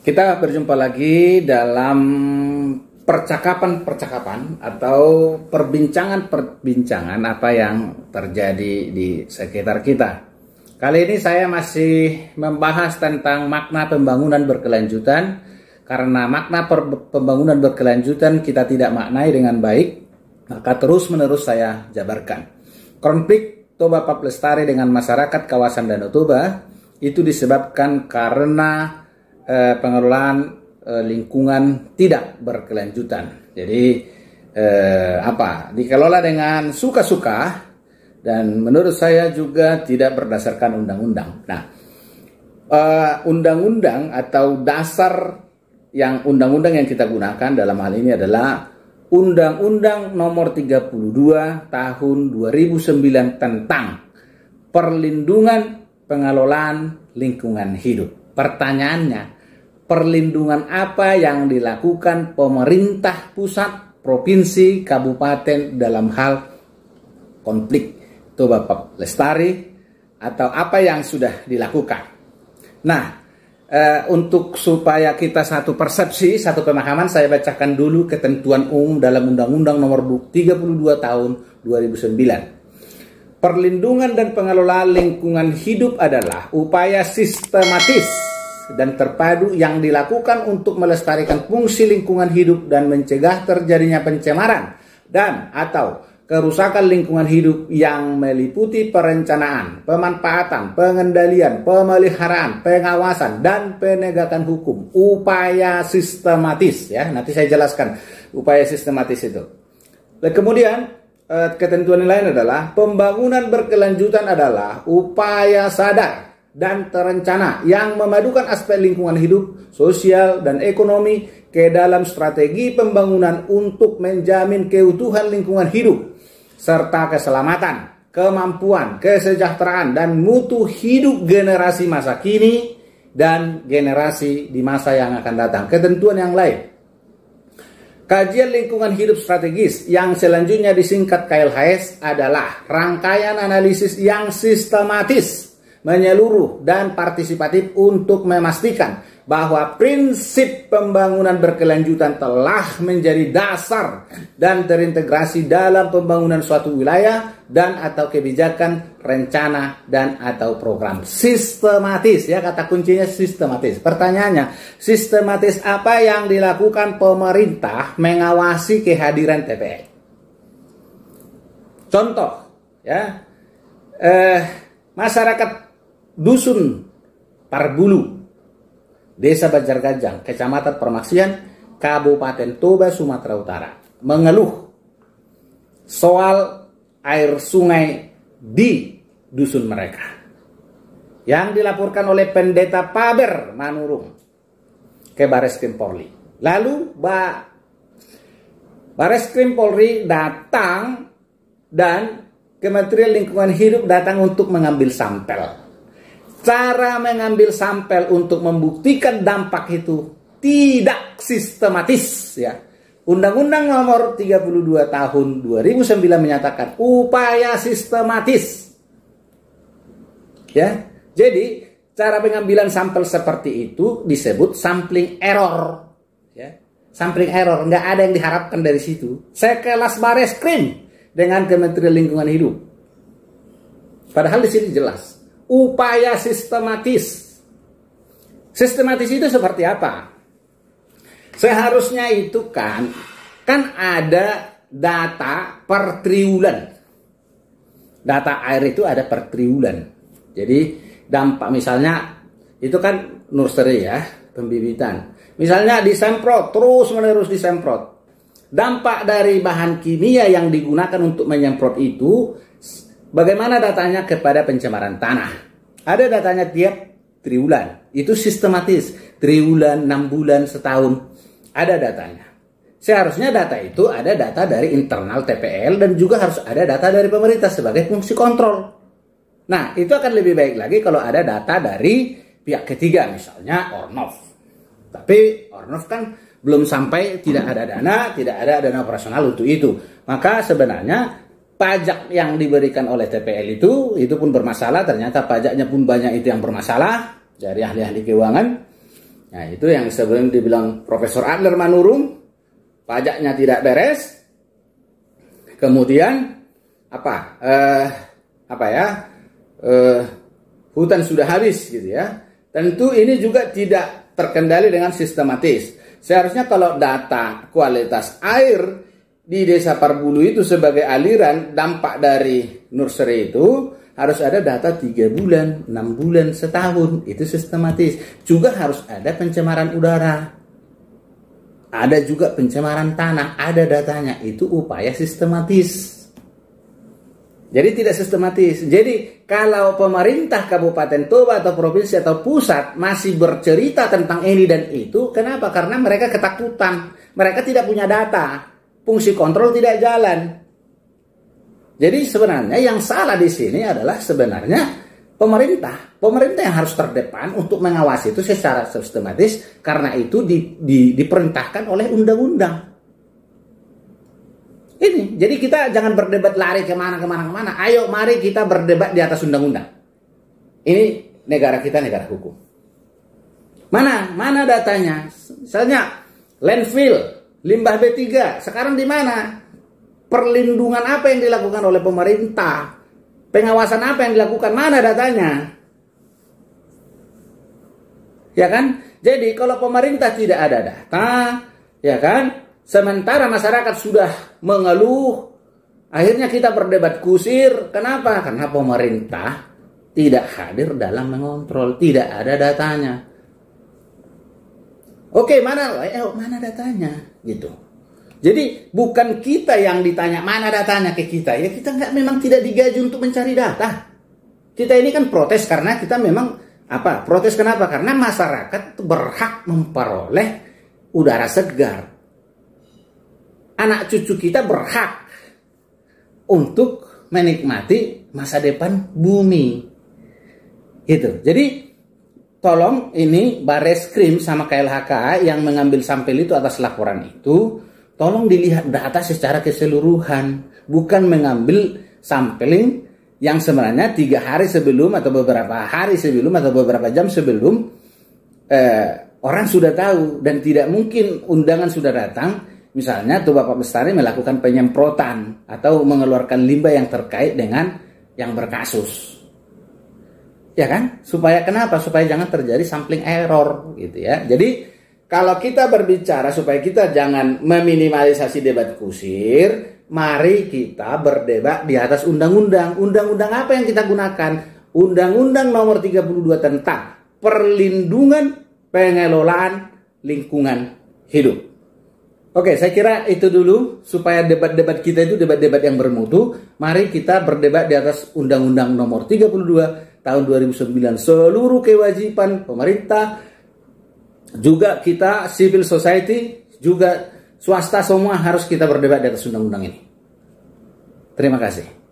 Kita berjumpa lagi dalam percakapan-percakapan atau perbincangan-perbincangan apa yang terjadi di sekitar kita. Kali ini saya masih membahas tentang makna pembangunan berkelanjutan, karena makna pembangunan berkelanjutan kita tidak maknai dengan baik, maka terus-menerus saya jabarkan. Konflik Toba Pap Lestari dengan masyarakat kawasan Danau Toba itu disebabkan karena pengelolaan lingkungan tidak berkelanjutan. Jadi dikelola dengan suka-suka dan menurut saya juga tidak berdasarkan undang-undang. Nah, undang-undang atau dasar undang-undang yang kita gunakan dalam hal ini adalah Undang-Undang Nomor 32 Tahun 2009 tentang perlindungan pengelolaan lingkungan hidup. Pertanyaannya, perlindungan apa yang dilakukan pemerintah pusat, provinsi, kabupaten dalam hal konflik Toba Pap Lestari, atau apa yang sudah dilakukan? Nah, untuk supaya kita satu persepsi, satu pemahaman, saya bacakan dulu ketentuan umum dalam Undang-Undang Nomor 32 Tahun 2009. Perlindungan dan pengelolaan lingkungan hidup adalah upaya sistematis dan terpadu yang dilakukan untuk melestarikan fungsi lingkungan hidup dan mencegah terjadinya pencemaran dan atau kerusakan lingkungan hidup yang meliputi perencanaan, pemanfaatan, pengendalian, pemeliharaan, pengawasan, dan penegakan hukum. Upaya sistematis, ya, nanti saya jelaskan upaya sistematis itu. Kemudian ketentuan yang lain adalah pembangunan berkelanjutan adalah upaya sadar dan terencana yang memadukan aspek lingkungan hidup, sosial, dan ekonomi ke dalam strategi pembangunan untuk menjamin keutuhan lingkungan hidup serta keselamatan, kemampuan, kesejahteraan, dan mutu hidup generasi masa kini dan generasi di masa yang akan datang. Ketentuan yang lain, kajian lingkungan hidup strategis yang selanjutnya disingkat KLHS adalah rangkaian analisis yang sistematis, menyeluruh, dan partisipatif untuk memastikan bahwa prinsip pembangunan berkelanjutan telah menjadi dasar dan terintegrasi dalam pembangunan suatu wilayah dan atau kebijakan, rencana, dan atau program. Sistematis, ya, kata kuncinya sistematis. Pertanyaannya, sistematis apa yang dilakukan pemerintah mengawasi kehadiran TPL? Contoh, ya, masyarakat Dusun Parbulu, Desa Banjargajang, Kecamatan Permaksian, Kabupaten Toba, Sumatera Utara, mengeluh soal air sungai di dusun mereka yang dilaporkan oleh Pendeta Paber Manurung ke Bareskrim Polri. Lalu Bareskrim Polri datang dan Kementerian Lingkungan Hidup datang untuk mengambil sampel. Cara mengambil sampel untuk membuktikan dampak itu tidak sistematis, ya. Undang-Undang Nomor 32 Tahun 2009 menyatakan upaya sistematis. Ya. Jadi, cara pengambilan sampel seperti itu disebut sampling error, ya. Sampling error, nggak ada yang diharapkan dari situ. Sekelas Bareskrim dengan Kementerian Lingkungan Hidup. Padahal di sini jelas upaya sistematis. Sistematis itu seperti apa? Seharusnya itu kan ada data per triwulan. Data air itu ada per triwulan. Jadi dampak misalnya itu kan nursery, ya, pembibitan. Misalnya disemprot, terus-menerus disemprot. Dampak dari bahan kimia yang digunakan untuk menyemprot itu, bagaimana datanya kepada pencemaran tanah? Ada datanya tiap triwulan. Itu sistematis. Triwulan, 6 bulan, setahun. Ada datanya. Seharusnya data itu ada data dari internal TPL dan juga harus ada data dari pemerintah sebagai fungsi kontrol. Nah, itu akan lebih baik lagi kalau ada data dari pihak ketiga, misalnya Ornov. Tapi Ornov kan belum sampai, tidak ada dana operasional untuk itu. Maka sebenarnya pajak yang diberikan oleh TPL itu pun bermasalah. Ternyata pajaknya pun banyak itu yang bermasalah dari ahli-ahli keuangan. Nah, itu yang sebelum dibilang Profesor Adler Manurung, pajaknya tidak beres. Kemudian hutan sudah habis gitu ya. Tentu ini juga tidak terkendali dengan sistematis. Seharusnya kalau data kualitas air di Desa Parbulu itu sebagai aliran dampak dari nursery itu harus ada data 3 bulan, 6 bulan, setahun. Itu sistematis. Juga harus ada pencemaran udara. Ada juga pencemaran tanah. Ada datanya. Itu upaya sistematis. Jadi tidak sistematis. Jadi kalau pemerintah Kabupaten Toba atau provinsi atau pusat masih bercerita tentang ini dan itu, kenapa? Karena mereka ketakutan. Mereka tidak punya data. Fungsi kontrol tidak jalan. Jadi sebenarnya yang salah di sini adalah sebenarnya pemerintah. Pemerintah yang harus terdepan untuk mengawasi itu secara sistematis karena itu diperintahkan oleh undang-undang. Ini, jadi kita jangan berdebat lari kemana. Ayo mari kita berdebat di atas undang-undang. Ini negara kita negara hukum. Mana datanya? Misalnya landfill, limbah B3, sekarang di mana? Perlindungan apa yang dilakukan oleh pemerintah? Pengawasan apa yang dilakukan? Mana datanya? Ya kan? Jadi kalau pemerintah tidak ada data, ya kan? Sementara masyarakat sudah mengeluh, akhirnya kita berdebat kusir. Kenapa? Karena pemerintah tidak hadir dalam mengontrol, tidak ada datanya. Oke, mana datanya? Gitu. Jadi bukan kita yang ditanya mana datanya ke kita. Ya kita memang tidak digaji untuk mencari data. Kita ini kan protes karena kita memang protes kenapa? Karena masyarakat berhak memperoleh udara segar. Anak cucu kita berhak untuk menikmati masa depan bumi. Gitu. Jadi tolong ini Bareskrim sama KLHK yang mengambil sampel itu atas laporan itu, tolong dilihat data secara keseluruhan, bukan mengambil sampling yang sebenarnya 3 hari sebelum atau beberapa hari sebelum atau beberapa jam sebelum orang sudah tahu dan tidak mungkin undangan sudah datang. Misalnya tuh Bapak Bestari melakukan penyemprotan atau mengeluarkan limbah yang terkait dengan yang berkasus. Ya kan? Supaya kenapa? Supaya jangan terjadi sampling error gitu ya. Jadi kalau kita berbicara supaya kita jangan meminimalisasi debat kusir, mari kita berdebat di atas undang-undang. Undang-undang apa yang kita gunakan? Undang-Undang nomor 32 tentang perlindungan pengelolaan lingkungan hidup. Oke, saya kira itu dulu supaya debat-debat kita itu debat-debat yang bermutu. Mari kita berdebat di atas Undang-Undang nomor 32 tahun 2009. Seluruh kewajiban pemerintah, juga kita civil society, juga swasta semua harus kita berdebat di atas undang-undang ini. Terima kasih.